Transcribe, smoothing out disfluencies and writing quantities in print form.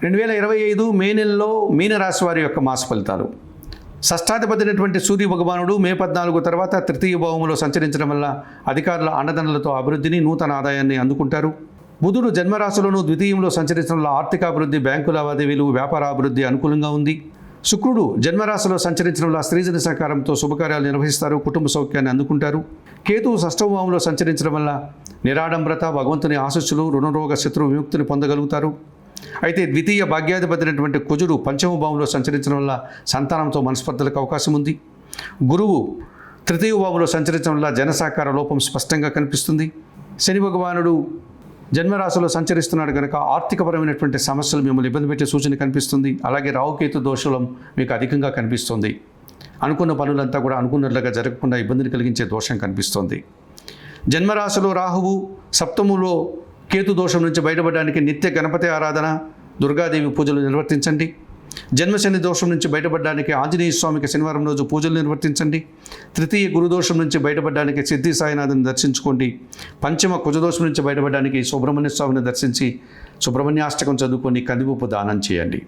2025 మే నెలలో మీనరాశి వారి యొక్క మాస ఫలితాలు. షష్ఠాధిపతినటువంటి సూర్య భగవానుడు మే 14 తర్వాత తృతీయ భావంలో సంచరించడం వల్ల అధికారుల అండదండలతో అభివృద్ధిని, నూతన ఆదాయాన్ని అందుకుంటారు. బుధుడు జన్మరాశిలోనూ ద్వితీయంలో సంచరించడం వల్ల ఆర్థిక అభివృద్ధి, బ్యాంకు లావాదేవీలు, వ్యాపార అభివృద్ధి అనుకూలంగా ఉంది. శుక్రుడు జన్మరాశిలో సంచరించడం వల్ల స్త్రీజన సహకారంతో శుభకార్యాలు నిర్వహిస్తారు, కుటుంబ సౌఖ్యాన్ని అందుకుంటారు. కేతువు షష్ఠవ భావంలో సంచరించడం వల్ల నిరాడంబరత, భగవంతుని ఆశస్సులు, రుణరోగ శత్రు విముక్తిని పొందగలుగుతారు. అయితే ద్వితీయ భాగ్యాధిపతినటువంటి కుజుడు పంచమ భావంలో సంచరించడం వల్ల సంతానంతో మనస్పర్ధలకు అవకాశం ఉంది. గురువు తృతీయ భావంలో సంచరించడం వల్ల జనసహకార లోపం స్పష్టంగా కనిపిస్తుంది. శని భగవానుడు జన్మరాశిలో సంచరిస్తున్నాడు కనుక ఆర్థికపరమైనటువంటి సమస్యలు మిమ్మల్ని ఇబ్బంది పెట్టే సూచన కనిపిస్తుంది. అలాగే రాహుకేతు దోషం మీకు అధికంగా కనిపిస్తుంది. అనుకున్న పనులంతా కూడా అనుకున్నట్లుగా జరగకుండా ఇబ్బందిని కలిగించే దోషం కనిపిస్తుంది. జన్మరాశిలో రాహువు, సప్తములో కేతు దోషం నుంచి బయటపడడానికి నిత్య గణపతి ఆరాధన, దుర్గాదేవి పూజలు నిర్వర్తించండి. జన్మశని దోషం నుంచి బయటపడడానికి ఆంజనేయ స్వామికి శనివారం రోజు పూజలు నిర్వర్తించండి. తృతీయ గురుదోషం నుంచి బయటపడడానికి సిద్ధి సాయినాథుని దర్శించుకోండి. పంచమ కుజదోషం నుంచి బయటపడడానికి సుబ్రహ్మణ్య స్వామిని దర్శించి సుబ్రహ్మణ్యాష్టకం చదువుకొని కందిపప్పు దానం చేయండి.